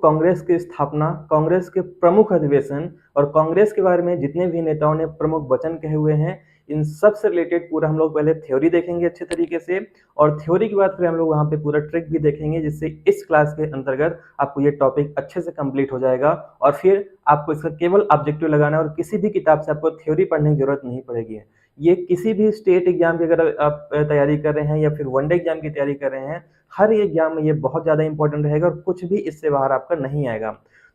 कांग्रेस की स्थापना, कांग्रेस के प्रमुख अधिवेशन और कांग्रेस के बारे में जितने भी नेताओं ने प्रमुख वचन कहे हुए हैं, इन सब से रिलेटेड पूरा हम लोग पहले थ्योरी देखेंगे अच्छे तरीके से, और थ्योरी के बाद फिर हम लोग वहाँ पे पूरा ट्रिक भी देखेंगे, जिससे इस क्लास के अंतर्गत आपको ये टॉपिक अच्छे से कंप्लीट हो जाएगा और फिर आपको इसका केवल ऑब्जेक्टिव लगाना है और किसी भी किताब से आपको थ्योरी पढ़ने की जरूरत नहीं पड़ेगी। ये किसी भी स्टेट एग्जाम की अगर आप तैयारी कर रहे हैं या फिर वनडे एग्जाम की तैयारी कर रहे हैं, हर एग्जाम में ये बहुत ज़्यादा इंपॉर्टेंट रहेगा और कुछ भी इससे बाहर आपका नहीं आएगा।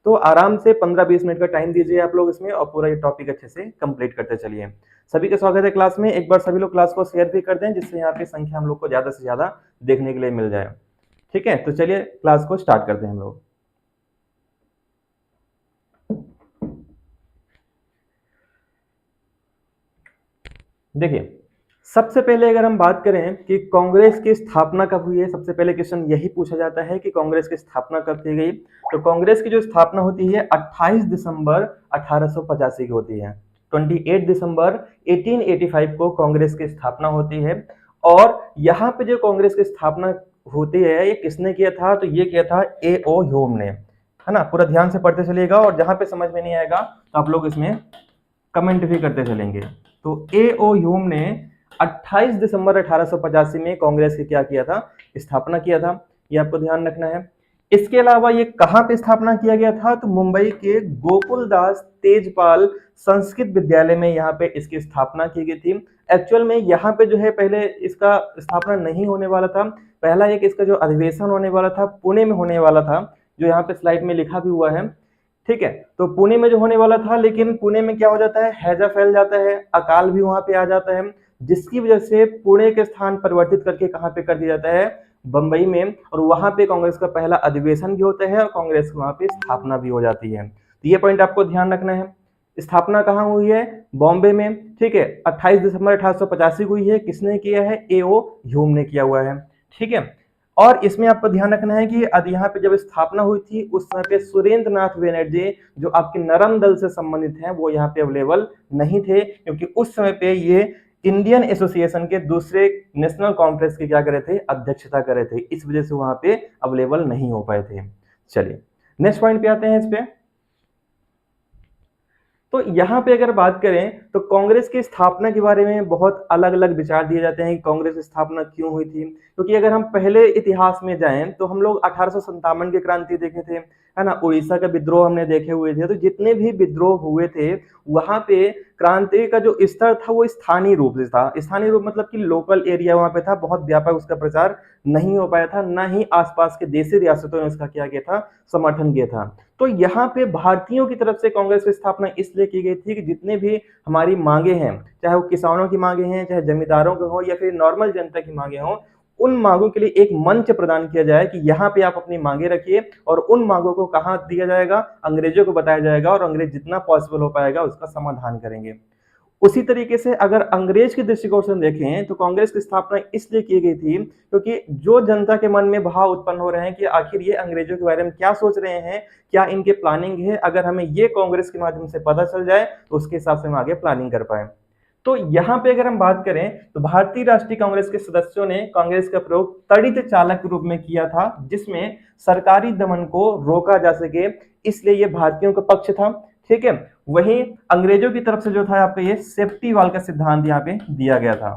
तो आराम से 15-20 मिनट का टाइम दीजिए आप लोग इसमें और पूरा ये टॉपिक अच्छे से कंप्लीट करते चलिए। सभी का स्वागत है क्लास में। एक बार सभी लोग क्लास को शेयर भी कर दें, जिससे यहाँ पे संख्या हम लोग को ज़्यादा से ज़्यादा देखने के लिए मिल जाए। ठीक है, तो चलिए क्लास को स्टार्ट करते हैं हम लोग। देखिए, सबसे पहले अगर हम बात करें कि कांग्रेस की स्थापना कब हुई है, सबसे पहले क्वेश्चन यही पूछा जाता है कि कांग्रेस की स्थापना कब की गई। तो कांग्रेस की जो स्थापना होती है 28 दिसंबर 1885 की होती है। 28 दिसंबर 1885 को कांग्रेस की स्थापना होती है। और यहाँ पे जो कांग्रेस की स्थापना होती है, ये किसने किया था? तो ये किया था A.O. ह्यूम ने, है ना। पूरा ध्यान से पढ़ते चलिएगा और जहां पे समझ में नहीं आएगा तो आप लोग इसमें कमेंट भी करते चलेंगे। तो A.O. ह्यूम ने 28 दिसंबर 1885 में कांग्रेस की क्या किया था? स्थापना किया था। ये आपको ध्यान रखना है। इसके अलावा ये कहां पे स्थापना किया गया था? तो मुंबई के गोकुलदास तेजपाल संस्कृत विद्यालय में यहाँ पे इसकी स्थापना की गई थी। एक्चुअल में यहाँ पे जो है पहले इसका स्थापना नहीं होने वाला था। पहला एक इसका जो अधिवेशन होने वाला था पुणे में होने वाला था, जो यहाँ पे स्लाइड में लिखा भी हुआ है। ठीक है, तो पुणे में जो होने वाला था, लेकिन पुणे में क्या हो जाता है, हैजा फैल जाता है, अकाल भी वहां पे आ जाता है, जिसकी वजह से पुणे के स्थान परिवर्तित करके कहां पे कर दिया जाता है? बंबई में। और वहां पे कांग्रेस का पहला अधिवेशन भी होता है और कांग्रेस की वहां पे स्थापना भी हो जाती है। तो ये पॉइंट आपको ध्यान रखना है। स्थापना कहाँ हुई है? बॉम्बे में। ठीक है, 28 दिसंबर 1885 को हुई है। किसने किया है? A.O. ह्यूम ने किया हुआ है। ठीक है, और इसमें आपको ध्यान रखना है कि यहाँ पे जब स्थापना हुई थी उस समय पे सुरेंद्र नाथ बनर्जी, जो आपके नरम दल से संबंधित हैं, वो यहाँ पे अवेलेबल नहीं थे, क्योंकि उस समय पे ये इंडियन एसोसिएशन के दूसरे नेशनल कॉन्फ्रेंस की क्या करे थे? अध्यक्षता करे थे। इस वजह से वहां पे अवेलेबल नहीं हो पाए थे। चलिए नेक्स्ट पॉइंट पे आते हैं। इस पे तो यहाँ पे अगर बात करें तो कांग्रेस की स्थापना के बारे में बहुत अलग अलग विचार दिए जाते हैं कि कांग्रेस की स्थापना क्यों हुई थी। क्योंकि अगर हम पहले इतिहास में जाएं तो हम लोग 1857 की क्रांति देखे थे, है ना, उड़ीसा का विद्रोह हमने देखे हुए थे। तो जितने भी विद्रोह हुए थे वहां पे क्रांति का जो स्तर था वो स्थानीय रूप से था। स्थानीय रूप मतलब कि लोकल एरिया वहां पे था, बहुत व्यापक उसका प्रचार नहीं हो पाया था, ना ही आसपास के देशी रियासतों ने उसका क्या किया था? समर्थन किया था। तो यहाँ पे भारतीयों की तरफ से कांग्रेस की स्थापना इसलिए की गई थी कि जितने भी हमारी मांगे हैं, चाहे वो किसानों की मांगे हैं, चाहे जमींदारों के हो या फिर नॉर्मल जनता की मांगे हो, उन मांगों के लिए एक मंच प्रदान किया जाए कि यहाँ पे आप अपनी मांगे रखिए और उन मांगों को कहाँ दिया जाएगा? अंग्रेजों को बताया जाएगा और अंग्रेज जितना पॉसिबल हो पाएगा उसका समाधान करेंगे। उसी तरीके से अगर अंग्रेज के दृष्टिकोण से देखें तो कांग्रेस की स्थापना इसलिए की गई थी क्योंकि जो जनता के मन में भाव उत्पन्न हो रहे हैं कि आखिर ये अंग्रेजों के बारे में क्या सोच रहे हैं, क्या इनके प्लानिंग है, अगर हमें ये कांग्रेस के माध्यम से पता चल जाए तो उसके हिसाब से हम आगे प्लानिंग कर पाए। तो यहाँ पे अगर हम बात करें तो भारतीय राष्ट्रीय कांग्रेस के सदस्यों ने कांग्रेस का प्रयोग तड़ित चालक के रूप में किया था, जिसमें सरकारी दमन को रोका जा सके, इसलिए ये भारतीयों का पक्ष था। ठीक है, वहीं अंग्रेजों की तरफ से जो था आपका ये सेफ्टी वॉल का सिद्धांत यहाँ पे दिया गया था।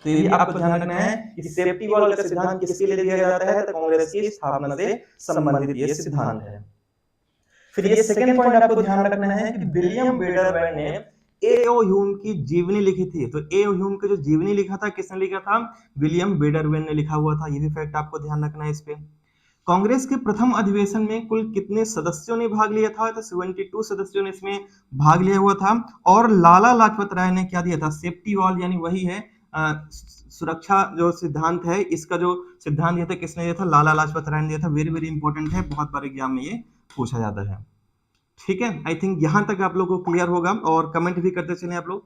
तो ये आपको ध्यान रखना है कि सेफ्टी वॉल का सिद्धांत किसके लिए दिया जाता है? तो कांग्रेस की स्थापना से संबंधित ये सिद्धांत है। फिर ये सेकंड पॉइंट आपको ध्यान रखना है कि विलियम वेडरबर्न ने A.O. ह्यूम की जीवनी लिखी थी। तो A.O. ह्यूम की जो जीवनी लिखा था, किसने लिखा था? विलियम वेडरबर्न ने लिखा हुआ था। ये भी फैक्ट आपको ध्यान रखना है। इस पे कांग्रेस के प्रथम अधिवेशन में कुल कितने सदस्यों ने भाग लिया था? तो 72 सदस्यों ने इसमें भाग लिया हुआ था। और लाला लाजपत राय ने क्या दिया था? सेफ्टी वॉल, यानी वही है सुरक्षा जो सिद्धांत है, इसका जो सिद्धांत दिया था किसने दिया था? लाला लाजपत राय ने दिया था। वेरी वेरी इंपॉर्टेंट है, बहुत बार एग्जाम में ये पूछा जाता है। ठीक है, आई थिंक यहां तक आप लोगों को क्लियर होगा और कमेंट भी करते चले आप लोग।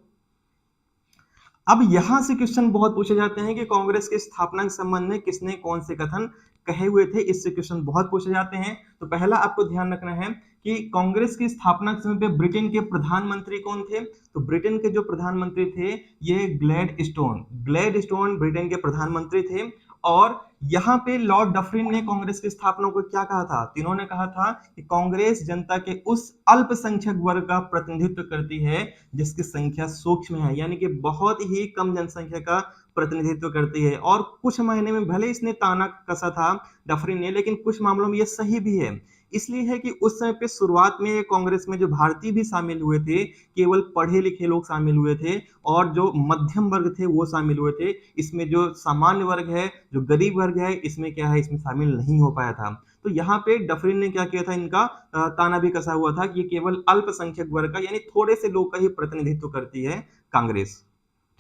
अब यहां से क्वेश्चन बहुत पूछे जाते हैं कि कांग्रेस के स्थापना के संबंध में किसने कौन से कथन कहे हुए थे, इससे क्वेश्चन बहुत पूछे जाते हैं। तो पहला आपको ध्यान रखना है कि कांग्रेस की स्थापना के समय पे ब्रिटेन के प्रधानमंत्री कौन थे? तो ब्रिटेन के जो प्रधानमंत्री थे ये ग्लैडस्टोन ब्रिटेन के प्रधानमंत्री थे। और यहाँ पे लॉर्ड डफरिन ने कांग्रेस की स्थापना को क्या कहा था? तो इन्होंने कहा था कि कांग्रेस जनता के उस अल्पसंख्यक वर्ग का प्रतिनिधित्व करती है जिसकी संख्या सूक्ष्म है, यानी कि बहुत ही कम जनसंख्या का प्रतिनिधित्व करती है। और कुछ महीने में भले इसने ताना कसा था डफरिन ने, लेकिन कुछ मामलों में ये सही भी है। इसलिए है कि उस समय पे शुरुआत में कांग्रेस में जो भारतीय भी शामिल हुए थे, केवल पढ़े लिखे लोग शामिल हुए थे और जो मध्यम वर्ग थे वो शामिल हुए थे। इसमें जो सामान्य वर्ग है, जो गरीब वर्ग है, इसमें क्या है, इसमें शामिल नहीं हो पाया था। तो यहाँ पे डफरिन ने क्या किया था, इनका ताना भी कसा हुआ था कि ये केवल अल्पसंख्यक वर्ग का यानी थोड़े से लोग का ही प्रतिनिधित्व करती है कांग्रेस।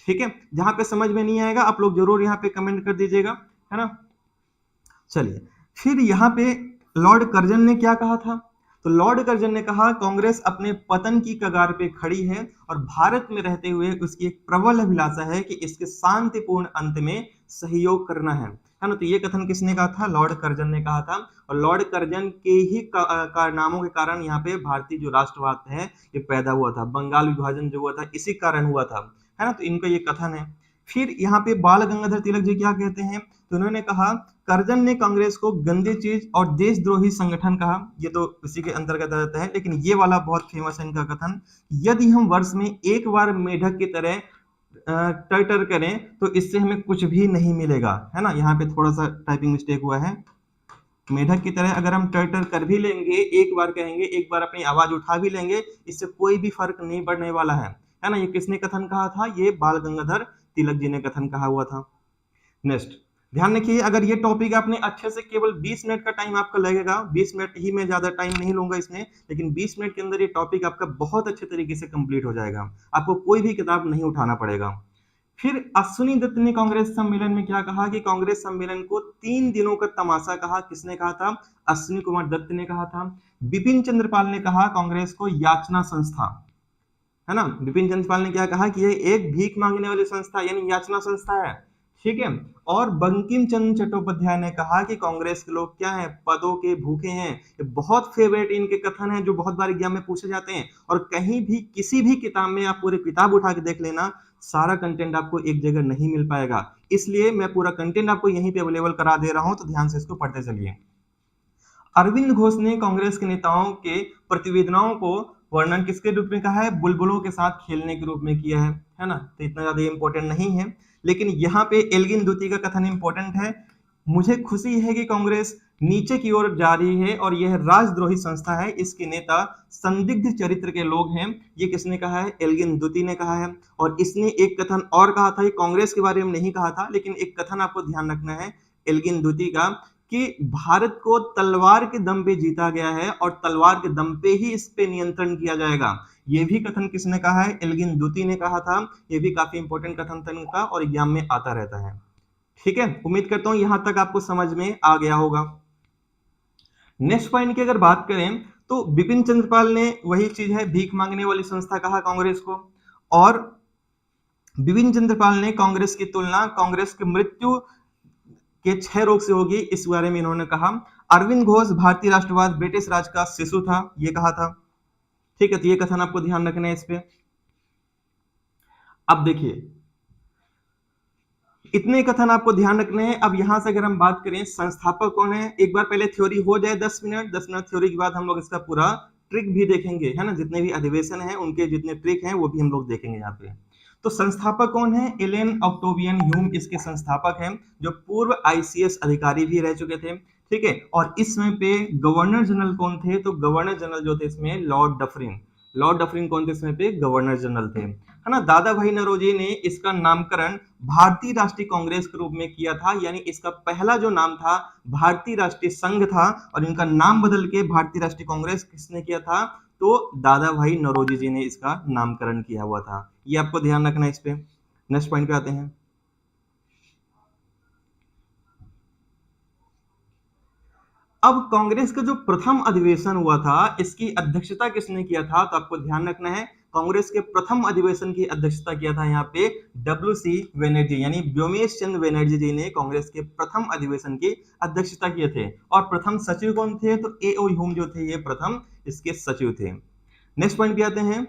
ठीक है, जहां पे समझ में नहीं आएगा आप लोग जरूर यहाँ पे कमेंट कर दीजिएगा, है ना। चलिए, फिर यहाँ पे लॉर्ड कर्जन ने क्या कहा था? तो लॉर्ड कर्जन ने कहा कांग्रेस अपने पतन की कगार पे खड़ी है और भारत में रहते हुए उसकी एक प्रबल अभिलाषा है कि इसके शांतिपूर्ण अंत में सहयोग करना है ना। तो ये कथन किसने कहा था? लॉर्ड कर्जन ने कहा था। और लॉर्ड कर्जन के ही कारनामों के कारण यहाँ पे भारतीय जो राष्ट्रवाद है ये पैदा हुआ था। बंगाल विभाजन जो हुआ था इसी कारण हुआ था, है ना। तो इनका ये कथन है। फिर यहाँ पे बाल गंगाधर तिलक जी क्या कहते हैं? तो उन्होंने कहा कर्जन ने कांग्रेस को गंदी चीज और देशद्रोही संगठन कहा। ये तो इसी के अंतर्गत आता है, लेकिन ये वाला बहुत फेमस है इनका कथन। यदि हम वर्ष में एक बार मेढक की तरह टर्टर करें तो इससे हमें कुछ भी नहीं मिलेगा, है ना। यहाँ पे थोड़ा सा टाइपिंग मिस्टेक हुआ है। मेढक की तरह अगर हम टर्टर कर भी लेंगे, एक बार कहेंगे, एक बार अपनी आवाज उठा भी लेंगे, इससे कोई भी फर्क नहीं पड़ने वाला है ना। ये किसने कथन कहा था? ये बाल गंगाधर तिलक जी ने कथन कहा हुआ था। नेक्स्ट ध्यान रखिए, अगर ये टॉपिक आपने अच्छे से, केवल 20 मिनट का टाइम आपका लगेगा, 20 मिनट ही, मैं ज्यादा टाइम नहीं लूंगा इसमें, लेकिन 20 मिनट के अंदर ये टॉपिक आपका बहुत अच्छे तरीके से कंप्लीट हो जाएगा। आपको कोई भी किताब नहीं उठाना पड़ेगा। फिर अश्विनी दत्त ने कांग्रेस सम्मेलन में क्या कहा कि कांग्रेस सम्मेलन को 3 दिनों का तमाशा कहा। किसने कहा था? अश्विनी कुमार दत्त ने कहा था। बिपिन चंद्रपाल ने कहा कांग्रेस को याचना संस्था, है ना। बिपिन चंद्रपाल ने क्या कहा कि ये एक भीख मांगने वाली संस्था यानी याचना संस्था है, ठीक है। और बंकिम चंद्र चट्टोपाध्याय ने कहा कि कांग्रेस के लोग क्या है? पदों के भूखे हैं। ये बहुत फेवरेट इनके कथन है जो बहुत बार एग्जाम में पूछे जाते हैं, और कहीं भी किसी भी किताब में आप पूरी किताब उठा के देख लेना, सारा कंटेंट आपको एक जगह नहीं मिल पाएगा। इसलिए मैं पूरा कंटेंट आपको यहीं पे अवेलेबल करा दे रहा हूं, तो ध्यान से इसको पढ़ते चलिए। अरविंद घोष ने कांग्रेस के नेताओं के प्रतिवेदनाओं को वर्णन किसके रूप में कहा है? बुलबुलों के साथ खेलने के रूप में किया है ना। तो इतना ज्यादा इंपॉर्टेंट नहीं है, लेकिन यहाँ पे एल्गिन द्वितीय का कथन इंपॉर्टेंट है। मुझे खुशी है कि कांग्रेस नीचे की ओर जा रही है और यह राजद्रोही संस्था है, इसके नेता संदिग्ध चरित्र के लोग हैं। ये किसने कहा है? एल्गिन द्वितीय ने कहा है। और इसने एक कथन और कहा था, ये कांग्रेस के बारे में नहीं कहा था, लेकिन एक कथन आपको ध्यान रखना है एल्गिन द्वितीय का, कि भारत को तलवार के दम पे जीता गया है और तलवार के दम पे ही इस पे नियंत्रण किया जाएगा। ये भी कथन किसने कहा है? एल्गिन द्वितीय ने कहा था। ये भी काफी इंपॉर्टेंट कथन था इनका और एग्जाम में आता रहता है, ठीक है। उम्मीद करता हूं यहां तक आपको समझ में आ गया होगा। नेक्स्ट पॉइंट की अगर बात करें तो बिपिन चंद्रपाल ने वही चीज है, भीख मांगने वाली संस्था कहा कांग्रेस को। और बिपिन चंद्रपाल ने कांग्रेस की तुलना कांग्रेस की मृत्यु के 6 रोग से होगी, इस बारे में इन्होंने कहा। अरविंद घोष भारतीय राष्ट्रवाद ब्रिटिश राज का शिशु था, ये कहा था, ठीक है। तो ये कथन आपको ध्यान रखना है इस पे। अब देखिए, इतने कथन आपको ध्यान रखने हैं। अब यहां से अगर हम बात करें संस्थापक कौन है, एक बार पहले थ्योरी हो जाए 10 मिनट थ्योरी के बाद हम लोग इसका पूरा ट्रिक भी देखेंगे, है ना। जितने भी अधिवेशन है उनके जितने ट्रिक हैं वो भी हम लोग देखेंगे यहाँ पे। तो संस्थापक कौन है? एलेन ऑक्टेवियन ह्यूम इसके संस्थापक हैं, जो पूर्व आईसीएस अधिकारी भी रह चुके थे, ठीक है। और इस समय पे गवर्नर जनरल कौन थे? तो गवर्नर जनरल जो थे इसमें लॉर्ड डफरिन। लॉर्ड डफरिन कौन थे इसमें पे? गवर्नर जनरल थे, है ना। दादा भाई नौरोजी ने इसका नामकरण भारतीय राष्ट्रीय कांग्रेस के रूप में किया था, यानी इसका पहला जो नाम था भारतीय राष्ट्रीय संघ था, और इनका नाम बदल के भारतीय राष्ट्रीय कांग्रेस किसने किया था? तो दादा भाई नौरोजी जी ने इसका नामकरण किया हुआ था। ये आपको ध्यान रखना है इस पे। नेक्स्ट पॉइंट पे आते हैं। अब कांग्रेस का जो प्रथम अधिवेशन हुआ था इसकी अध्यक्षता किसने किया था? तो आपको ध्यान रखना है, कांग्रेस के प्रथम अधिवेशन की अध्यक्षता किया था यहाँ पे डब्ल्यूसी बनर्जी, यानी व्योमेश चंद्र बनर्जी जी ने कांग्रेस के प्रथम अधिवेशन की अध्यक्षता किए थे। और प्रथम सचिव कौन थे? तो एओ ह्यूम जो थे ये प्रथम इसके सचिव थे। नेक्स्ट पॉइंट पे आते हैं।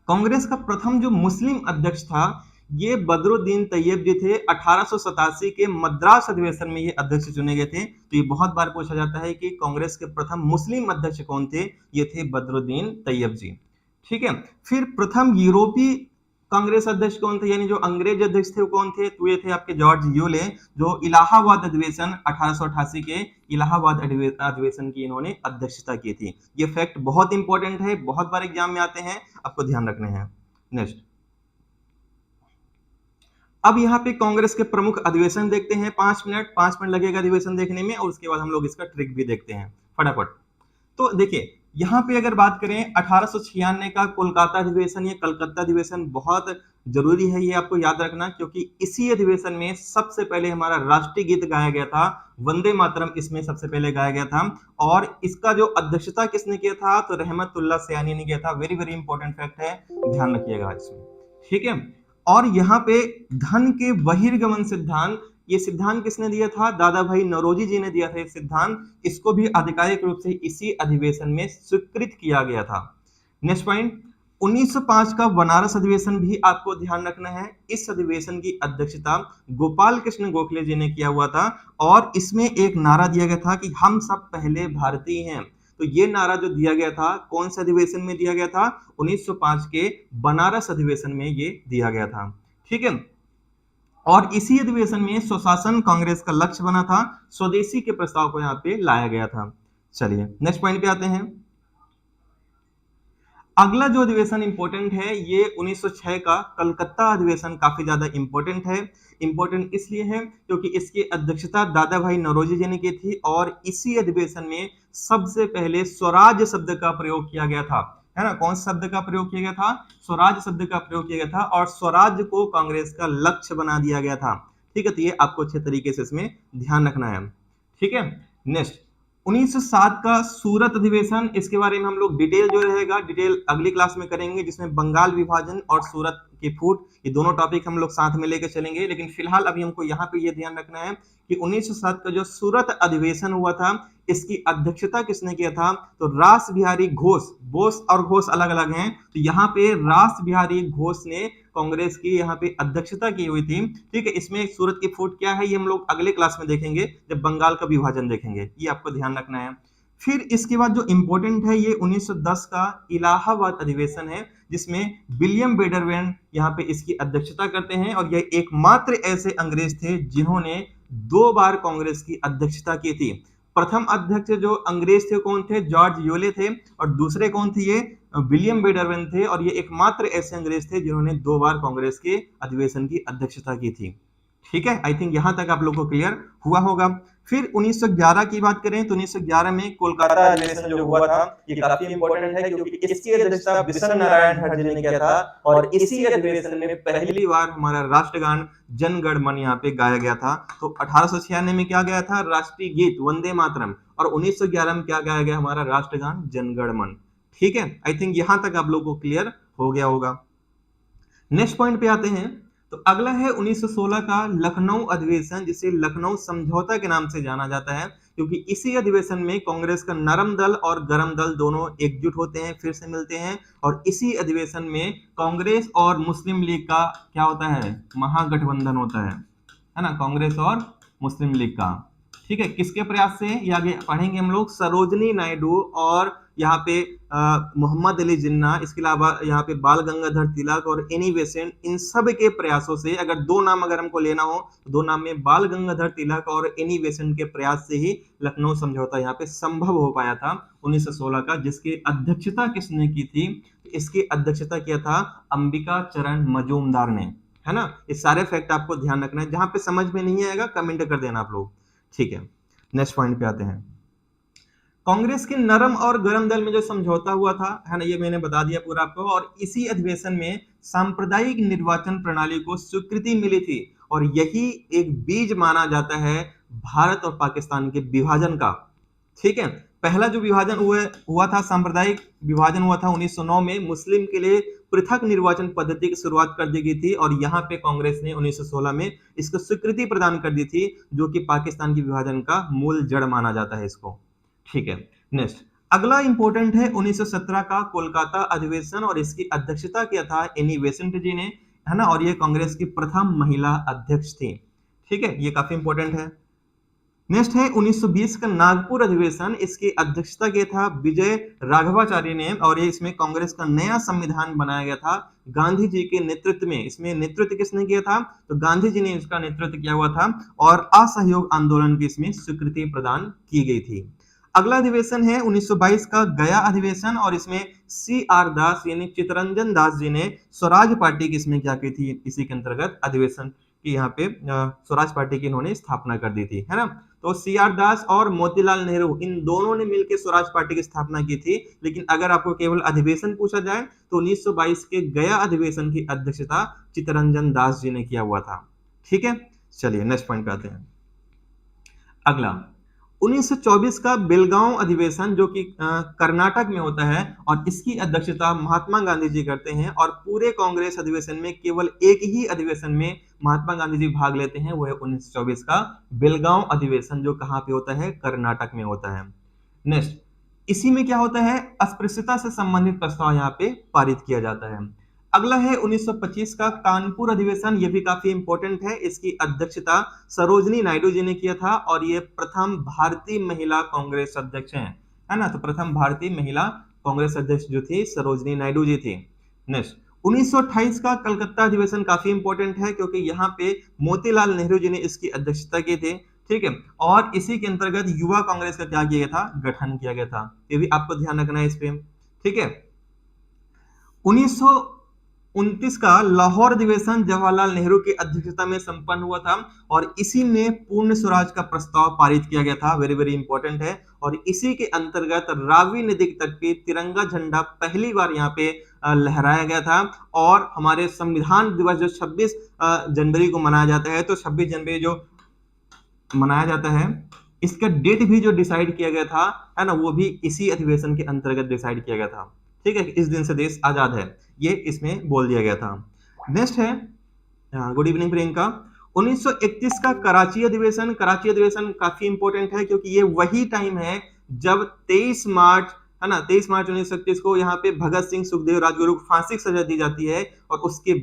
कांग्रेस का प्रथम जो मुस्लिम अध्यक्ष था ये बदरुद्दीन तैयब जी थे। 1887 के मद्रास अधिवेशन में ये अध्यक्ष चुने गए थे। तो ये बहुत बार पूछा जाता है कि कांग्रेस के प्रथम मुस्लिम अध्यक्ष कौन थे? ये थे बदरुद्दीन तैयब जी। ठीक है, फिर प्रथम यूरोपीय कांग्रेस अध्यक्ष कौन थे, यानी जो अंग्रेज अध्यक्ष थे वो कौन थे? तो ये थे आपके जॉर्ज यूले, जो इलाहाबाद अधिवेशन 1888 के इलाहाबाद अधिवेशन की इन्होंने अध्यक्षता की थी। ये फैक्ट बहुत इंपॉर्टेंट है, बहुत बार एग्जाम में आते हैं, आपको ध्यान रखने हैं। नेक्स्ट, अब यहाँ पे कांग्रेस के प्रमुख अधिवेशन देखते हैं। 5 मिनट लगेगा अधिवेशन देखने में, और उसके बाद हम लोग इसका ट्रिक भी देखते हैं फटाफट। तो देखिए, यहाँ पे अगर बात करें 1896 का कोलकाता अधिवेशन, ये कलकत्ता अधिवेशन बहुत जरूरी है, ये आपको याद रखना, क्योंकि इसी अधिवेशन में सबसे पहले हमारा राष्ट्रीय गीत गाया गया था, वंदे मातरम इसमें सबसे पहले गाया गया था। और इसका जो अध्यक्षता किसने किया था? तो रहमतुल्लाह सयानी ने किया था। वेरी वेरी इंपॉर्टेंट फैक्ट है, ध्यान रखिएगा इसमें। ठीक है, और यहाँ पे धन के बहिर्गमन सिद्धांत, ये सिद्धांत किसने दिया था? दादा भाई नौरोजी जी ने दिया था ये सिद्धांत। इसको भी आधिकारिक रूप से इसी अधिवेशन में स्वीकृत किया गया था। नेक्स्ट पॉइंट, 1905 का बनारस अधिवेशन भी आपको ध्यान रखना है। इस अधिवेशन की अध्यक्षता गोपाल कृष्ण गोखले जी ने किया हुआ था, और इसमें एक नारा दिया गया था कि हम सब पहले भारतीय हैं। तो ये नारा जो दिया गया था, कौन से अधिवेशन में दिया गया था? 1905 के बनारस अधिवेशन में ये दिया गया था। ठीक है, और इसी अधिवेशन में स्वशासन कांग्रेस का लक्ष्य बना था। स्वदेशी के प्रस्ताव को यहाँ पे लाया गया था। चलिए नेक्स्ट पॉइंट पे आते हैं। अगला जो अधिवेशन इंपॉर्टेंट है, ये 1906 का कलकत्ता अधिवेशन काफी ज्यादा इंपॉर्टेंट है। इंपॉर्टेंट इसलिए है क्योंकि इसकी अध्यक्षता दादा भाई नौरोजी जी ने की थी, और इसी अधिवेशन में सबसे पहले स्वराज शब्द का प्रयोग किया गया था, है ना। कौन शब्द का प्रयोग किया गया था? स्वराज शब्द का प्रयोग किया गया था, और स्वराज को कांग्रेस का लक्ष्य बना दिया गया था। ठीक है, तो ये आपको अच्छे तरीके से इसमें ध्यान रखना है। ठीक है, नेक्स्ट 1907 का सूरत अधिवेशन, इसके बारे में हम लोग डिटेल जो रहेगा डिटेल अगली क्लास में करेंगे, जिसमें बंगाल विभाजन और सूरत की फूट, ये दोनों टॉपिक हम लोग साथ में लेकर चलेंगे। लेकिन फिलहाल अभी हमको यहाँ पे ये ध्यान रखना है कि 1907 का जो सूरत अधिवेशन हुआ था, इसकी अध्यक्षता किसने किया था? तो रास बिहारी घोष। बोस और घोष अलग अलग हैं, तो यहाँ पे रास बिहारी घोष ने कांग्रेस की यहाँ पे अध्यक्षता की हुई थी। ठीक है, इसमें सूरत की फूट क्या है ये हम लोग अगले क्लास में देखेंगे, जब बंगाल का विभाजन देखेंगे, ये आपको ध्यान रखना है। फिर इसके बाद जो इंपॉर्टेंट है, ये 1910 का इलाहाबाद अधिवेशन है, जिसमें विलियम बेडरवेन यहाँ पे इसकी अध्यक्षता करते हैं, और ये एकमात्र ऐसे अंग्रेज थे जिन्होंने 2 बार कांग्रेस की अध्यक्षता की थी। प्रथम अध्यक्ष जो अंग्रेज थे कौन थे? जॉर्ज यूले थे, और दूसरे कौन थे? ये विलियम बेडरवेन थे, और ये एकमात्र ऐसे अंग्रेज थे जिन्होंने 2 बार कांग्रेस के अधिवेशन की अध्यक्षता की थी। ठीक है, आई थिंक यहां तक आप लोग को क्लियर हुआ होगा। फिर 1911 की बात करें तो 1911 में कोलकाता अधिवेशन जो हुआ था, ये काफी इंपॉर्टेंट है, क्योंकि इसकी अध्यक्षता बिशन नारायण हर जी ने किया था, और इसी अधिवेशन में पहली बार हमारा राष्ट्रगान जन गण मन यहाँ पे गाया गया था। तो 1896 में क्या गाया था? राष्ट्रीय गीत वंदे मातरम, और 1911 में क्या गाया गया? हमारा राष्ट्रगान जन गण मन। ठीक है, आई थिंक यहां तक आप लोग को क्लियर हो गया होगा। नेक्स्ट पॉइंट पे आते हैं, तो अगला है 1916 का लखनऊ अधिवेशन, जिसे लखनऊ समझौता के नाम से जाना जाता है, क्योंकि इसी अधिवेशन में कांग्रेस का नरम दल और गरम दल दोनों एकजुट होते हैं, फिर से मिलते हैं, और इसी अधिवेशन में कांग्रेस और मुस्लिम लीग का क्या होता है? महागठबंधन होता है ना, कांग्रेस और मुस्लिम लीग का। ठीक है, किसके प्रयास से? ये आगे पढ़ेंगे हम लोग। सरोजनी नायडू और यहाँ पे मोहम्मद अली जिन्ना, इसके अलावा यहाँ पे बाल गंगाधर तिलक और एनी बेसेंट, इन सब के प्रयासों से, अगर 2 नाम अगर हमको लेना हो तो 2 नाम में बाल गंगाधर तिलक और एनी बेसेंट के प्रयास से ही लखनऊ समझौता यहाँ पे संभव हो पाया था 1916 का, जिसकी अध्यक्षता किसने की थी? इसकी अध्यक्षता किया था अंबिका चरण मजूमदार ने, है ना। ये सारे फैक्ट आपको ध्यान रखना है, जहां पे समझ में नहीं आएगा कमेंट कर देना आप लोग। ठीक है, नेक्स्ट पॉइंट पे आते हैं। कांग्रेस के नरम और गरम दल में जो समझौता हुआ था, है ना, ये मैंने बता दिया पूरा आपको, और इसी अधिवेशन में सांप्रदायिक निर्वाचन प्रणाली को स्वीकृति मिली थी, और यही एक बीज माना जाता है भारत और पाकिस्तान के विभाजन का। ठीक है, पहला जो विभाजन हुआ था, सांप्रदायिक विभाजन हुआ था 1909 में, मुस्लिम के लिए पृथक निर्वाचन पद्धति की शुरुआत कर दी गई थी, और यहाँ पे कांग्रेस ने 1916 में इसको स्वीकृति प्रदान कर दी थी, जो कि पाकिस्तान के विभाजन का मूल जड़ माना जाता है इसको। ठीक है, नेक्स्ट अगला इंपॉर्टेंट है 1917 का कोलकाता अधिवेशन, और इसकी अध्यक्षता किया था एनी बेसेंट जी ने। है ना, और ये कांग्रेस की प्रथम महिला अध्यक्ष थी। ठीक है, ये काफी इंपॉर्टेंट है। नेक्स्ट है 1920 का नागपुर अधिवेशन, इसकी अध्यक्षता किया था विजय राघवाचार्य ने, और ये इसमें कांग्रेस का नया संविधान बनाया गया था गांधी जी के नेतृत्व में। इसमें नेतृत्व किसने किया था, तो गांधी जी ने इसका नेतृत्व किया हुआ था, और असहयोग आंदोलन की इसमें स्वीकृति प्रदान की गई थी। अगला अधिवेशन है 1922 का गया अधिवेशन, और इसमें सी आर दास यानी चितरंजन दास जी ने स्वराज पार्टी की इसमें क्या की थी, इसी के अंतर्गत अधिवेशन की यहाँ पे स्वराज पार्टी की इन्होंने स्थापना कर दी थी, है ना। तो सी आर दास और मोतीलाल नेहरू इन दोनों ने मिलकर स्वराज पार्टी की स्थापना की थी। लेकिन अगर आपको केवल अधिवेशन पूछा जाए तो 1922 के गया अधिवेशन की अध्यक्षता चितरंजन दास जी ने किया हुआ था। ठीक है, चलिए नेक्स्ट पॉइंट पे आते हैं। अगला 1924 का बेलगांव अधिवेशन, जो कि कर्नाटक में होता है, और इसकी अध्यक्षता महात्मा गांधी जी करते हैं, और पूरे कांग्रेस अधिवेशन में केवल एक ही अधिवेशन में महात्मा गांधी जी भाग लेते हैं, वो है 1924 का बेलगांव अधिवेशन, जो कहां पे होता है, कर्नाटक में होता है। नेक्स्ट, इसी में क्या होता है, अस्पृश्यता से संबंधित प्रस्ताव यहाँ पे पारित किया जाता है। अगला है 1925 का कानपुर अधिवेशन, ये भी काफी इंपॉर्टेंट है, इसकी अध्यक्षता सरोजनी नायडू जी ने किया था, और ये प्रथम भारतीय महिला कांग्रेस अध्यक्ष हैं, है ना। तो प्रथम भारतीय महिला कांग्रेस अध्यक्ष जो थी सरोजनी नायडू जी थी। नेक्स्ट 1928 का कलकत्ता अधिवेशन काफी इंपॉर्टेंट है, क्योंकि यहाँ पे मोतीलाल नेहरू जी ने इसकी अध्यक्षता की थी। ठीक है, और इसी के अंतर्गत युवा कांग्रेस का क्या किया गया था, गठन किया गया था। ये भी आपको ध्यान रखना है इस पे। ठीक है, 1929 का लाहौर अधिवेशन जवाहरलाल नेहरू की अध्यक्षता में संपन्न हुआ था, और इसी में पूर्ण स्वराज का प्रस्ताव पारित किया गया था। वेरी वेरी इंपॉर्टेंट है। और इसी के अंतर्गत रावी नदी तक पे तिरंगा झंडा पहली बार यहाँ पे लहराया गया था, और हमारे संविधान दिवस जो 26 जनवरी को मनाया जाता है, तो 26 जनवरी जो मनाया जाता है, इसका डेट भी जो डिसाइड किया गया था, है ना, वो भी इसी अधिवेशन के अंतर्गत डिसाइड किया गया था। ठीक है, इस दिन से देश आजाद है, ये इसमें बोल दिया गया था। नेक्स्ट है, गुड इवनिंग प्रियंका, 1931 का कराची अधिवेशन। कराची अधिवेशन काफी इंपॉर्टेंट है, क्योंकि ये वही टाइम है जब 23 मार्च, है ना, 23 मार्च 1931 को यहाँ पे भगत सिंह, सुखदेव, राजगुरु को फांसी की सजा दी जाती है, और उसके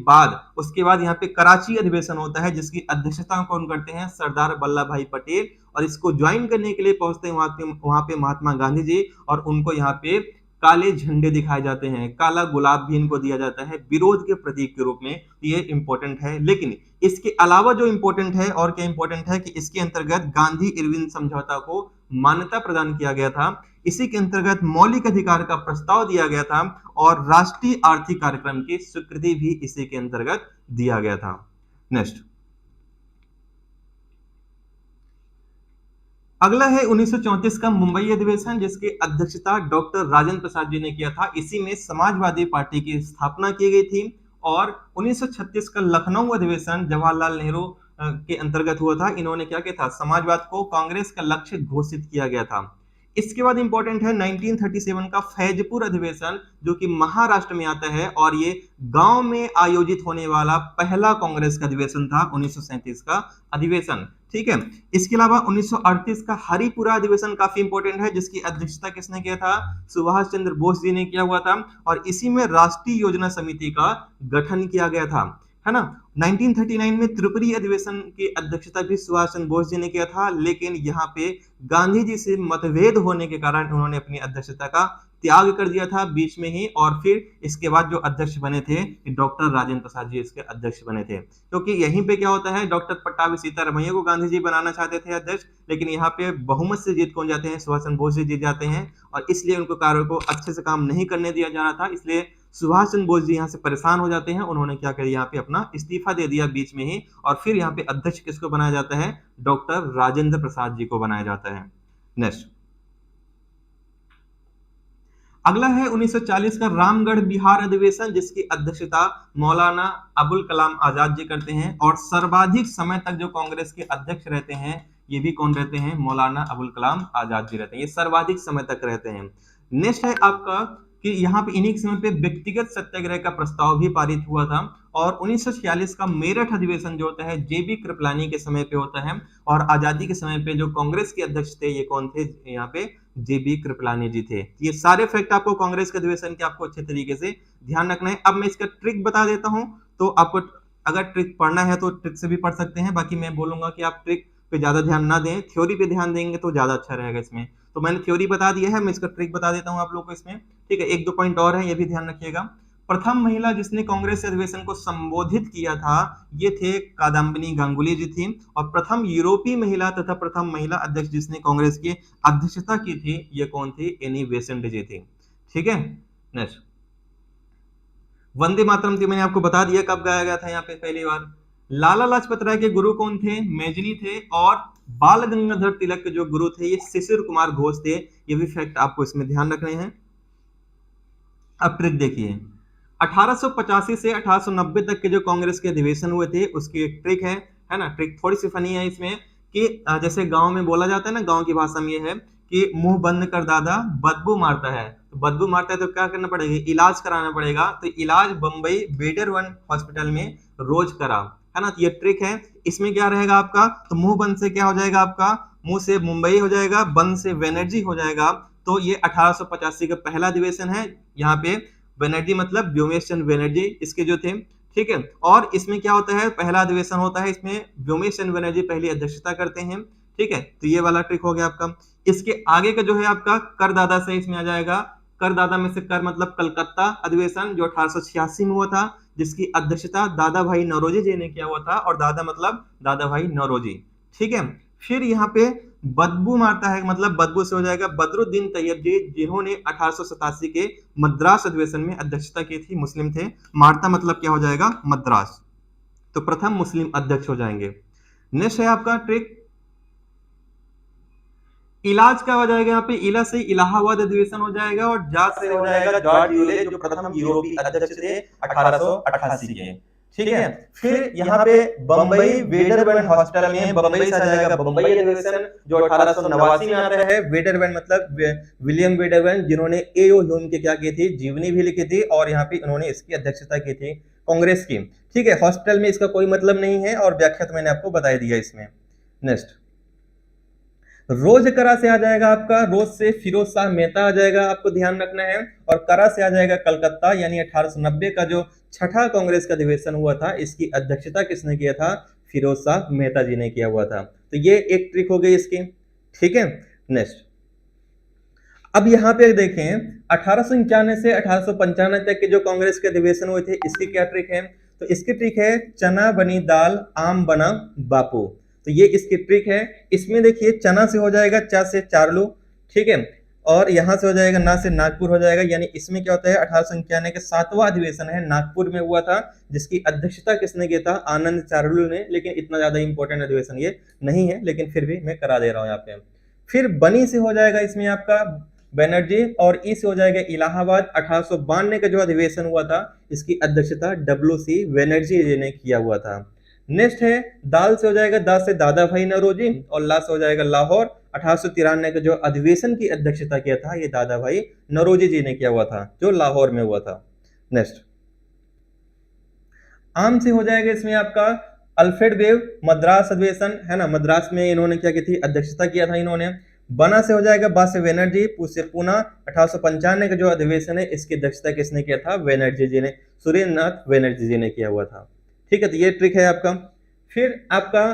बाद यहाँ पे कराची अधिवेशन होता है, जिसकी अध्यक्षता कौन करते हैं, सरदार वल्लभ भाई पटेल, और इसको ज्वाइन करने के लिए पहुंचते हैं वहां पे महात्मा गांधी जी, और उनको यहाँ पे काले झंडे दिखाए जाते हैं, काला गुलाब भी इनको दिया जाता है विरोध के प्रतीक के रूप में। ये इंपॉर्टेंट है। लेकिन इसके अलावा जो इंपॉर्टेंट है, और क्या इंपॉर्टेंट है, कि इसके अंतर्गत गांधी इरविन समझौता को मान्यता प्रदान किया गया था। इसी के अंतर्गत मौलिक अधिकार का प्रस्ताव दिया गया था, और राष्ट्रीय आर्थिक कार्यक्रम की स्वीकृति भी इसी के अंतर्गत दिया गया था। नेक्स्ट, अगला है 1934 का मुंबई अधिवेशन, जिसकी अध्यक्षता डॉक्टर राजेंद्र प्रसाद जी ने किया था। इसी में समाजवादी पार्टी की स्थापना की गई थी। और 1936 का लखनऊ अधिवेशन जवाहरलाल नेहरू के अंतर्गत हुआ था। इन्होंने क्या किया था, समाजवाद को कांग्रेस का लक्ष्य घोषित किया गया था। इसके बाद इंपॉर्टेंट है 1937 का फैजपुर अधिवेशन, जो कि महाराष्ट्र में आता है, और ये गांव में आयोजित होने वाला पहला कांग्रेस का अधिवेशन था, 1937 का अधिवेशन। ठीक है, इसके अलावा 1938 का हरिपुरा अधिवेशन काफी इंपॉर्टेंट है, जिसकी अध्यक्षता किसने किया था, सुभाष चंद्र बोस जी ने किया हुआ था, और इसी में राष्ट्रीय योजना समिति का गठन किया गया था, है ना। 1939 में त्रिपुरी अधिवेशन की अध्यक्षता भी सुभाष चंद्र बोस जी ने किया था, लेकिन यहाँ पे गांधी जी से मतभेद होने के कारण उन्होंने अपनी अध्यक्षता का त्याग कर दिया था बीच में ही, और फिर इसके बाद जो अध्यक्ष बने थे डॉक्टर राजेंद्र प्रसाद जी इसके अध्यक्ष बने थे। क्योंकि यहीं पे क्या होता है, डॉक्टर पट्टाभी सीतारमैया को गांधी जी बनाना चाहते थे अध्यक्ष, लेकिन यहाँ पे बहुमत से जीत कौन जाते हैं, सुभाष चंद्र बोस जी जीत जाते हैं, और इसलिए उनको कार्यों को अच्छे से काम नहीं करने दिया जा रहा था। इसलिए सुभाष चंद्र बोस जी यहाँ से परेशान हो जाते हैं। उन्होंने क्या किया, यहाँ पे अपना इस्तीफा दे दिया बीच में ही, और फिर यहाँ पे अध्यक्ष किसको बनाया जाता है, डॉक्टर राजेंद्र प्रसाद जी को बनाया जाता है। नेक्स्ट, अगला है 1940 का रामगढ़ बिहार अधिवेशन, जिसकी अध्यक्षता मौलाना अबुल कलाम आजाद जी करते हैं, और सर्वाधिक समय तक जो कांग्रेस के अध्यक्ष रहते हैं ये भी कौन रहते हैं, मौलाना अबुल कलाम आजाद जी रहते हैं, ये सर्वाधिक समय तक रहते हैं। नेक्स्ट है आपका कि यहाँ पे इन्हीं समय पे व्यक्तिगत सत्याग्रह का प्रस्ताव भी पारित हुआ था, और 1946 का मेरठ अधिवेशन जो होता है जेबी कृपलानी के समय पे होता है, और आजादी के समय पे जो कांग्रेस के अध्यक्ष थे ये कौन थे, यहाँ पे JB कृपलानी जी थे। ये सारे फैक्ट आपको कांग्रेस के अधिवेशन के आपको अच्छे तरीके से ध्यान रखना है। अब मैं इसका ट्रिक बता देता हूं, तो आपको अगर ट्रिक पढ़ना है तो ट्रिक से भी पढ़ सकते हैं, बाकी मैं बोलूंगा कि आप ट्रिक पे ज्यादा ध्यान ना दें, थ्योरी पे ध्यान देंगे तो ज्यादा अच्छा रहेगा इसमें। तो मैंने थ्योरी बता दिया है, मैं इसका ट्रिक बता देता हूं आप लोग को इसमें, ठीक है। एक दो पॉइंट और है, ये भी ध्यान रखिएगा। प्रथम महिला जिसने कांग्रेस अधिवेशन को संबोधित किया था, ये थे कादम्बिनी गांगुली जी थी। और प्रथम यूरोपीय महिला तथा प्रथम महिला अध्यक्ष जिसने कांग्रेस की अध्यक्षता की थी, ये कौन थी? एनी बेसेंट जी थी, ठीक है। नेक्स्ट, वंदे मातरम थी, मैंने आपको बता दिया कब गाया गया था यहाँ पे पहली बार। लाला लाजपत राय के गुरु कौन थे? मेजनी थे। और बाल गंगाधर तिलक के जो गुरु थे, ये शिशिर कुमार घोष थे। ये भी फैक्ट आपको इसमें ध्यान रखने हैं। अब ट्रिक देखिए, 1885 से 1890 तक के जो कांग्रेस के अधिवेशन हुए थे, उसकी एक ट्रिक है ना। ट्रिक थोड़ी सी फनी है इसमें कि जैसे गांव में बोला जाता है ना, गांव की भाषा में ये है कि मुंह बंद कर दादा, बदबू मारता है। तो बदबू मारता है तो क्या करना पड़ेगा? इलाज कराना पड़ेगा। तो इलाज बंबई बेडर वन हॉस्पिटल में रोज करा, है ना। तो ये ट्रिक है। इसमें क्या रहेगा आपका? तो मुंह बंद से क्या हो जाएगा आपका? मुंह से मुंबई हो जाएगा, बंद से बनर्जी हो जाएगा। तो ये 1885 का पहला अधिवेशन है। यहाँ पे बनर्जी मतलब व्योमेश चंद्र बनर्जी इसके जो थे, ठीक है। और इसमें क्या होता है? पहला अधिवेशन होता है, इसमें व्योमेश चंद्र बनर्जी पहली अध्यक्षता करते हैं, ठीक है। तो ये वाला ट्रिक हो गया आपका। इसके आगे का जो है आपका करदादा से इसमें आ जाएगा। करदादा में से कर मतलब कलकत्ता अधिवेशन, जो 1886 में हुआ था, जिसकी अध्यक्षता दादा भाई नौरोजी जी ने किया हुआ था। और दादा मतलब दादा भाई नौरोजी, ठीक है। फिर यहाँ पे बदबू मारता है, मतलब बदबू से हो जाएगा बदरुद्दीन तैयब जी, जिन्होंने 1887 के मद्रास अधिवेशन में अध्यक्षता की थी, मुस्लिम थे। मारता मतलब क्या हो जाएगा? मद्रास। तो प्रथम मुस्लिम अध्यक्ष हो जाएंगे। नेक्स्ट है आपका ट्रिक, इलाज क्या हो जाएगा? यहाँ पे इला से इलाहाबाद अधिवेशन हो जाएगा, और जा से हो जाएगा जॉर्ज यूले, जो प्रथम यूरोपीय अध्यक्ष थे 1888 के, ठीक है। फिर यहाँ पे बंबई वेडरबर्न हॉस्पिटल में बंबई से आ जाएगा बंबई अधिवेशन, जो 1889 में आता है। वेडरबर्न मतलब विलियम वेडरबर्न, जिन्होंने एओ ह्यूम की क्या की थी? जीवनी भी लिखी थी, और यहाँ पे उन्होंने इसकी अध्यक्षता की थी कांग्रेस की, ठीक है। हॉस्पिटल में इसका कोई मतलब नहीं है, और व्याख्या तो मैंने आपको बता दिया इसमें। नेक्स्ट, रोज करा से आ जाएगा आपका, रोज से फिरोज शाह मेहता आ जाएगा, आपको ध्यान रखना है। और करा से आ जाएगा कलकत्ता, यानी 1890 का जो छठा कांग्रेस का अधिवेशन हुआ था, इसकी अध्यक्षता किसने किया था? फिरोज शाह मेहता जी ने किया हुआ था। तो ये एक ट्रिक हो गई इसकी, ठीक है। नेक्स्ट, अब यहाँ पे देखें 1891 से 1895 तक के जो कांग्रेस के अधिवेशन हुए थे, इसकी क्या ट्रिक है? तो इसकी ट्रिक है चना बनी दाल, आम बना बापू। तो ये इसकी ट्रिक है। इसमें देखिए चना से हो जाएगा चा से चारलू, ठीक है। और यहां से हो जाएगा ना से नागपुर हो जाएगा, यानी इसमें क्या होता है? 1891 के 7वां अधिवेशन है, नागपुर में हुआ था, जिसकी अध्यक्षता किसने किया था? आनंद चारलू ने। लेकिन इतना ज्यादा इंपॉर्टेंट अधिवेशन ये नहीं है, लेकिन फिर भी मैं करा दे रहा हूं यहाँ पे। फिर बनी से हो जाएगा इसमें आपका बनर्जी, और ई से हो जाएगा इलाहाबाद। 1892 का जो अधिवेशन हुआ था, इसकी अध्यक्षता WC बनर्जी जी ने किया हुआ था। नेक्स्ट है दाल से हो जाएगा दा से दादा भाई नौरोजी, और ला से हो जाएगा लाहौर। 1893 का जो अधिवेशन की अध्यक्षता किया था, ये दादा भाई नौरोजी जी ने किया हुआ था, जो लाहौर में हुआ था। नेक्स्ट, आम से हो जाएगा इसमें आपका अल्फ्रेड वेव, मद्रास अधिवेशन, है ना। मद्रास में इन्होंने क्या की थी? अध्यक्षता किया था इन्होंने। बना से हो जाएगा बा से बनर्जी, पू से पूना। 1895 का जो अधिवेशन है, इसकी अध्यक्षता किसने किया था? बनर्जी जी ने, सुरेंद्र नाथ बनर्जी जी ने किया हुआ था, ठीक है। तो ये ट्रिक है आपका। फिर आपका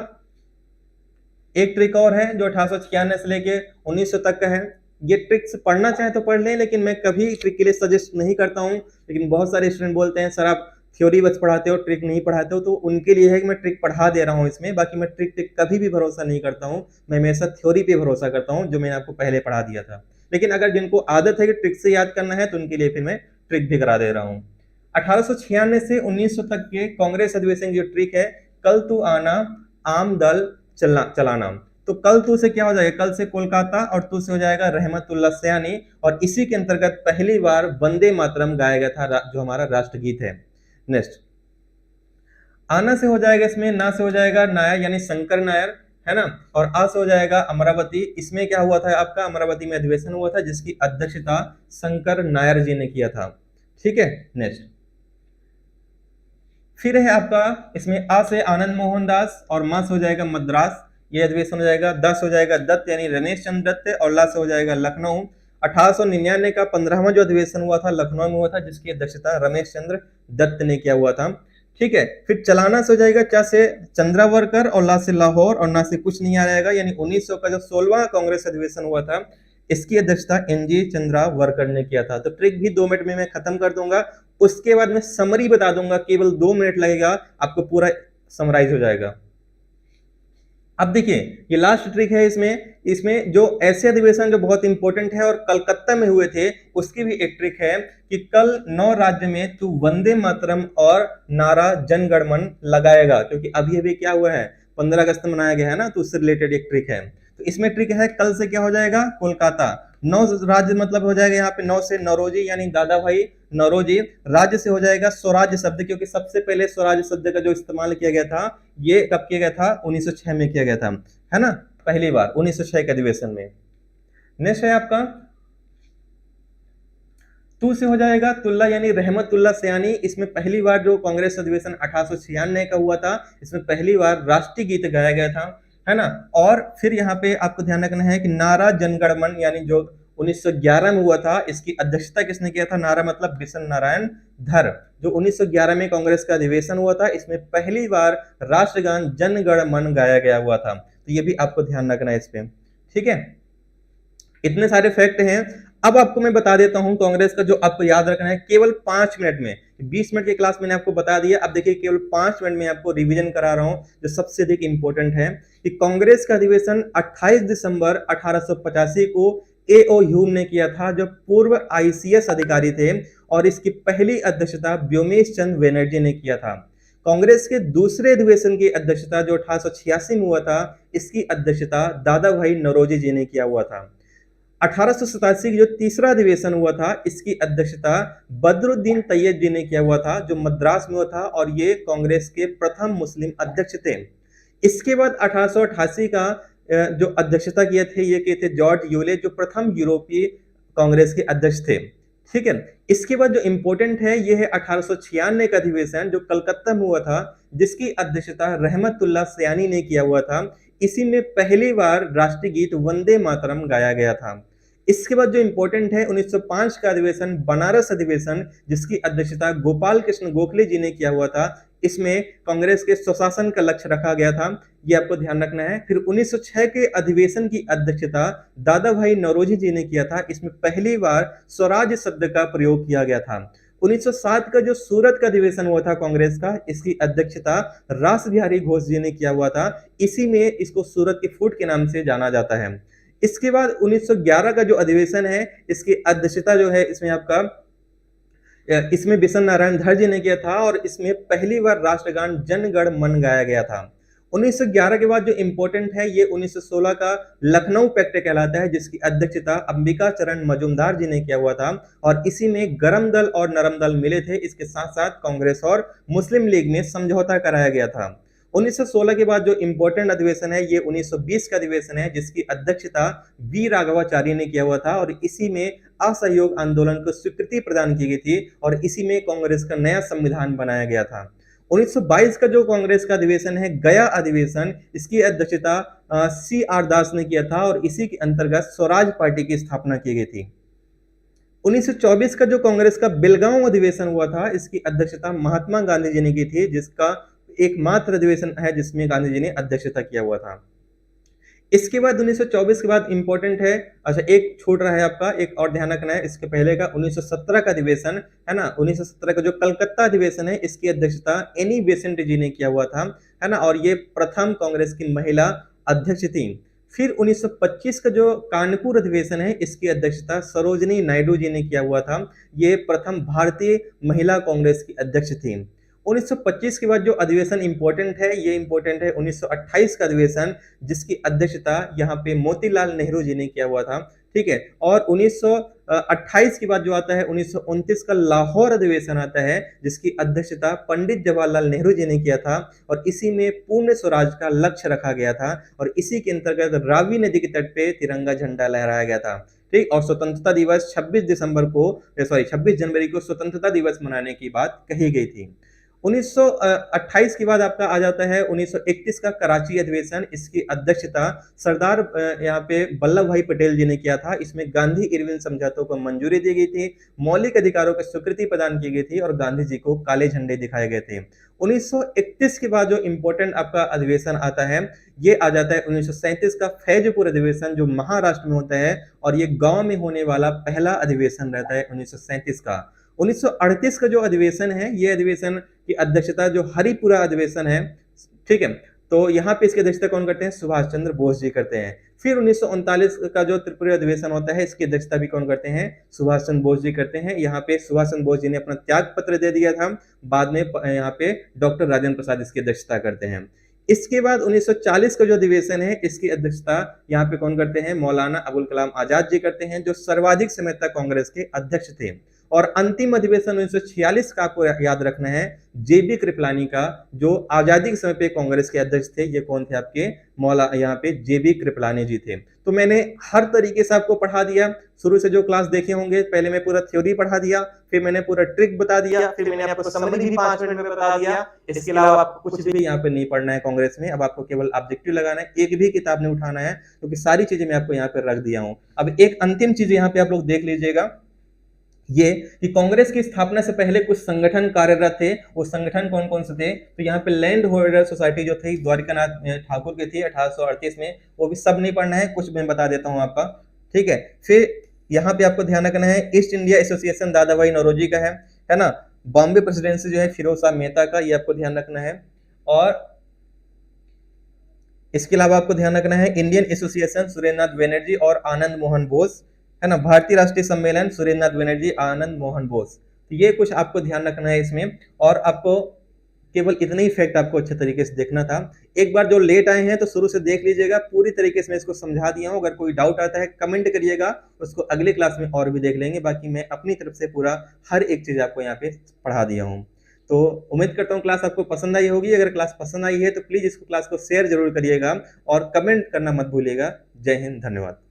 एक ट्रिक और है, जो 1896 से लेके 1900 तक का है। ये ट्रिक्स पढ़ना चाहे तो पढ़ लें, लेकिन मैं कभी ट्रिक के लिए सजेस्ट नहीं करता हूं। लेकिन बहुत सारे स्टूडेंट बोलते हैं सर आप थ्योरी बस पढ़ाते हो, ट्रिक नहीं पढ़ाते हो। तो उनके लिए है कि मैं ट्रिक पढ़ा दे रहा हूं इसमें। बाकी मैं ट्रिक कभी भी भरोसा नहीं करता हूं, मैं हमेशा थ्योरी पे भरोसा करता हूं, जो मैंने आपको पहले पढ़ा दिया था। लेकिन अगर जिनको आदत है कि ट्रिक से याद करना है, तो उनके लिए फिर मैं ट्रिक भी करा दे रहा हूँ। 1896 से 1900 तक के कांग्रेस अधिवेशन की जो ट्रिक है, कल तू आना आम दल चलाना। तो कल तू से क्या हो जाएगा? कल से कोलकाता, और तू से हो जाएगा रहमतुल्लाह सयानी। और इसी के अंतर्गत पहली बार वंदे मातरम गाया गया था, जो हमारा राष्ट्रगीत है। नेक्स्ट, आना से हो जाएगा इसमें, ना से हो जाएगा नायर, यानी शंकर नायर, है ना। और आ से हो जाएगा अमरावती। इसमें क्या हुआ था आपका? अमरावती में अधिवेशन हुआ था, जिसकी अध्यक्षता शंकर नायर जी ने किया था, ठीक है। नेक्स्ट, फिर है आपका इसमें आ से आनंद मोहन दास, और मा से हो जाएगा मद्रास, ये अधिवेशन हो जाएगा। 10 हो जाएगा दत्त यानी रमेश चंद्र दत्त, और ला से हो जाएगा लखनऊ। 1899 का 15वां जो अधिवेशन हुआ था लखनऊ में हुआ था, जिसकी अध्यक्षता रमेश चंद्र दत्त ने किया हुआ था। ठीक है, फिर चलाना से हो जाएगा चा से चंद्रावरकर, और ला से लाहौर, और ना से कुछ नहीं आ जाएगा, यानी 1900 का जो 16वां कांग्रेस अधिवेशन हुआ था इसकी अध्यक्षता एनजी चंद्रावरकर ने किया था। तो ट्रिक भी 2 मिनट में मैं खत्म कर दूंगा, उसके बाद मैं समरी बता दूंगा, केवल 2 मिनट लगेगा, आपको पूरा समराइज हो जाएगा। अब देखिए ये लास्ट ट्रिक है, इसमें जो ऐसे अधिवेशन जो बहुत इंपॉर्टेंट है और कलकत्ता में हुए थे उसकी भी एक ट्रिक है कि कल 9 राज्य में तू वंदे मातरम और नारा जन गण मन लगाएगा, क्योंकि अभी अभी क्या हुआ है 15 अगस्त मनाया गया है ना, तो उससे रिलेटेड एक ट्रिक है। तो इसमें ट्रिक है, कल से क्या हो जाएगा कोलकाता, 9 राज्य मतलब हो जाएगा यहाँ पे 9 से नौरोजी यानी दादा भाई नौरोजी, राज्य से हो जाएगा स्वराज्य शब्द, क्योंकि सबसे पहले स्वराज्य शब्द का जो इस्तेमाल किया गया था ये कब किया गया था 1906 में किया गया था, है ना, पहली बार 1906 के अधिवेशन में। नेक्स्ट है आपका तू से हो जाएगा तुल्ला यानी रहमतुल्ला सयानी, इसमें पहली बार जो कांग्रेस अधिवेशन 1896 का हुआ था इसमें पहली बार राष्ट्रीय गीत गाया गया था, है ना। और फिर यहाँ पे आपको ध्यान रखना है कि नारा जनगण मन यानी जो 1911 में हुआ था इसकी अध्यक्षता किसने किया था, नारा मतलब बिशन नारायण धर, जो 1911 में कांग्रेस का अधिवेशन हुआ था इसमें पहली बार राष्ट्रगान जन गण मन गाया गया हुआ था। तो ये भी आपको ध्यान रखना है इस पे, ठीक है। इतने सारे फैक्ट हैं। अब आपको मैं बता देता हूं कांग्रेस का जो आपको याद रखना है केवल 5 मिनट में, 20 मिनट की क्लास मैंने आपको बता दिया, अब देखिए केवल 5 मिनट में आपको रिवीजन करा रहा हूं जो सबसे अधिक इंपॉर्टेंट है कि कांग्रेस का अधिवेशन 28 दिसंबर 1885 को A.O. ह्यूम ने किया था, जो पूर्व ICS अधिकारी थे, और इसकी पहली अध्यक्षता व्योमेश चंद्र बनर्जी ने किया था। कांग्रेस के दूसरे अधिवेशन की अध्यक्षता जो 1886 में हुआ था इसकी अध्यक्षता दादा भाई नौरोजी जी ने किया हुआ था। 1887 की जो तीसरा अधिवेशन हुआ था इसकी अध्यक्षता बदरुद्दीन तैयब जी ने किया हुआ था, जो मद्रास में हुआ था, और ये कांग्रेस के प्रथम मुस्लिम अध्यक्ष थे। इसके बाद 1888 का जो अध्यक्षता किए थे ये किए थे जॉर्ज यूले, जो प्रथम यूरोपीय कांग्रेस के अध्यक्ष थे, ठीक है। इसके बाद जो इंपॉर्टेंट है ये है 1896 का अधिवेशन जो कलकत्ता में हुआ था, जिसकी अध्यक्षता रहमतुल्ला सयानी ने किया हुआ था। इसी में पहली बार राष्ट्रीय गीत वंदे मातरम गाया गया था। इसके बाद जो इंपॉर्टेंट है 1905 का अधिवेशन बनारस अधिवेशन, जिसकी अध्यक्षता गोपाल कृष्ण गोखले जी ने किया हुआ था। इसमें कांग्रेस के स्वशासन का लक्ष्य रखा गया था, ये आपको ध्यान रखना है। फिर 1906 के अधिवेशन की अध्यक्षता दादा भाई नौरोजी जी ने किया था, इसमें पहली बार स्वराज शब्द का प्रयोग किया गया था। 1907 का जो सूरत का अधिवेशन हुआ था कांग्रेस का, इसकी अध्यक्षता रास बिहारी घोष जी ने किया हुआ था, इसी में इसको सूरत के फूट के नाम से जाना जाता है। इसके बाद 1911 का जो अधिवेशन है इसकी अध्यक्षता जो है इसमें बिशन नारायण धर जी ने किया था, और इसमें पहली बार राष्ट्रगान जन गण मन गाया गया था। 1911 के बाद जो इंपॉर्टेंट है ये 1916 का लखनऊ पैक्ट कहलाता है, जिसकी अध्यक्षता अंबिका चरण मजूमदार जी ने किया हुआ था, और इसी में गरम दल और नरम दल मिले थे। इसके साथ साथ कांग्रेस और मुस्लिम लीग में समझौता कराया गया था। 1916 के बाद जो इंपॉर्टेंट अधिवेशन है ये 1920 का अधिवेशन है, जिसकी अध्यक्षता वी राघवाचार्य ने किया हुआ था, और इसी में असहयोग आंदोलन को स्वीकृति प्रदान की गई थी, और इसी में कांग्रेस का नया संविधान बनाया गया था। 1922 का जो कांग्रेस का अधिवेशन है गया अधिवेशन, इसकी अध्यक्षता CR दास ने किया था, और इसी के अंतर्गत स्वराज पार्टी की स्थापना की गई थी। 1924 का जो कांग्रेस का बेलगांव अधिवेशन हुआ था, इसकी अध्यक्षता महात्मा गांधी जी ने की थी, जिसका एकमात्र अधिवेशन है जिसमें गांधी जी ने अध्यक्षता किया हुआ था। इसके बाद 1924 के बाद इंपॉर्टेंट है, अच्छा एक छूट रहा है आपका, एक और ध्यान रखना है, इसके पहले का 1917 का अधिवेशन है ना, 1917 का जो कलकत्ता अधिवेशन है इसकी अध्यक्षता एनी बेसेंट जी ने किया हुआ था, है ना, और ये प्रथम कांग्रेस की महिला अध्यक्ष थी। फिर 1925 का जो कानपुर अधिवेशन है इसकी अध्यक्षता सरोजनी नायडू जी ने किया हुआ था, ये प्रथम भारतीय महिला कांग्रेस की अध्यक्ष थी। 1925 के बाद जो अधिवेशन इंपॉर्टेंट है ये इंपॉर्टेंट है 1928 का अधिवेशन, जिसकी अध्यक्षता यहाँ पे मोतीलाल नेहरू जी ने किया हुआ था, ठीक है। और 1928 के बाद जो आता है 1929 का लाहौर अधिवेशन आता है, जिसकी अध्यक्षता पंडित जवाहरलाल नेहरू जी ने किया था, और इसी में पूर्ण स्वराज का लक्ष्य रखा गया था, और इसी के अंतर्गत रावी नदी के तट पे तिरंगा झंडा लहराया गया था, ठीक। और स्वतंत्रता दिवस 26 जनवरी को स्वतंत्रता दिवस मनाने की बात कही गई थी। 1928 के बाद आपका आ जाता है 1931 का कराची अधिवेशन। इसकी अध्यक्षता सरदार यहाँ पे वल्लभ भाई पटेल जी ने किया था। इसमें गांधी इरविन समझौतों को मंजूरी दी गई थी, मौलिक अधिकारों को स्वीकृति प्रदान की गई थी और गांधी जी को काले झंडे दिखाए गए थे। 1931 के बाद जो इंपॉर्टेंट आपका अधिवेशन आता है ये आ जाता है 1937 का फैजपुर अधिवेशन, जो महाराष्ट्र में होता है और ये गांव में होने वाला पहला अधिवेशन रहता है 1937 का। 1938 का जो अधिवेशन है, ये अधिवेशन की अध्यक्षता जो हरिपुरा अधिवेशन है, ठीक है, तो यहाँ पे इसकी अध्यक्षता कौन करते हैं? सुभाष चंद्र बोस जी करते हैं। फिर 1939 का जो त्रिपुरा अधिवेशन होता है, इसकी अध्यक्षता भी कौन करते हैं? सुभाष चंद्र बोस जी करते हैं। यहाँ पे सुभाष चंद्र बोस जी ने अपना त्याग पत्र दे दिया था। बाद में यहाँ पे डॉक्टर राजेंद्र प्रसाद इसकी अध्यक्षता करते हैं। इसके बाद 1940 का जो अधिवेशन है, इसकी अध्यक्षता यहाँ पे कौन करते हैं? मौलाना अबुल कलाम आजाद जी करते हैं, जो सर्वाधिक समय तक कांग्रेस के अध्यक्ष थे। और अंतिम अधिवेशन 1946 का आपको याद रखना है, जेबी कृपलानी का, जो आजादी के समय पे कांग्रेस के अध्यक्ष थे। ये कौन थे? आपके मौला यहाँ पे जेबी कृपलानी जी थे। तो मैंने हर तरीके से आपको पढ़ा दिया। शुरू से जो क्लास देखे होंगे, पहले मैं पूरा थ्योरी पढ़ा दिया, फिर मैंने पूरा ट्रिक बता दिया, फिर मैंने आपको समरी भी 5 मिनट में बता दिया। इसके अलावा आपको कुछ भी यहाँ पे नहीं पढ़ना है कांग्रेस में। अब आपको केवल ऑब्जेक्टिव लगाना है, एक भी किताब नहीं उठाना है, क्योंकि सारी चीजें मैं आपको यहाँ पे रख दिया हूँ। अब एक अंतिम चीज यहाँ पे आप लोग देख लीजिएगा, ये कि कांग्रेस की स्थापना से पहले कुछ संगठन कार्यरत थे। वो संगठन कौन कौन से थे? तो यहाँ पे लैंड होल्डर सोसाइटी जो थी द्वारिकानाथ ठाकुर की थी 1838 में, वो भी सब नहीं पढ़ना है, कुछ मैं बता देता हूँ आपका, ठीक है। फिर यहाँ पे आपको ध्यान रखना है, ईस्ट इंडिया एसोसिएशन दादा भाई नौरोजी का है ना। बॉम्बे प्रेसिडेंसी जो है फिरोज शाह मेहता का, ये आपको ध्यान रखना है। और इसके अलावा आपको ध्यान रखना है इंडियन एसोसिएशन सुरेंद्रनाथ बनर्जी और आनंद मोहन बोस, है ना। भारतीय राष्ट्रीय सम्मेलन सुरेंद्रनाथ बनर्जी, आनंद मोहन बोस। तो ये कुछ आपको ध्यान रखना है इसमें। और आपको केवल इतने ही फैक्ट आपको अच्छे तरीके से देखना था। एक बार जो लेट आए हैं तो शुरू से देख लीजिएगा, पूरी तरीके से मैं इसको समझा दिया हूँ। अगर कोई डाउट आता है कमेंट करिएगा, उसको अगले क्लास में और भी देख लेंगे। बाकी मैं अपनी तरफ से पूरा हर एक चीज आपको यहाँ पे पढ़ा दिया हूँ। तो उम्मीद करता हूँ क्लास आपको पसंद आई होगी। अगर क्लास पसंद आई है तो प्लीज इसको क्लास को शेयर जरूर करिएगा और कमेंट करना मत भूलिएगा। जय हिंद, धन्यवाद।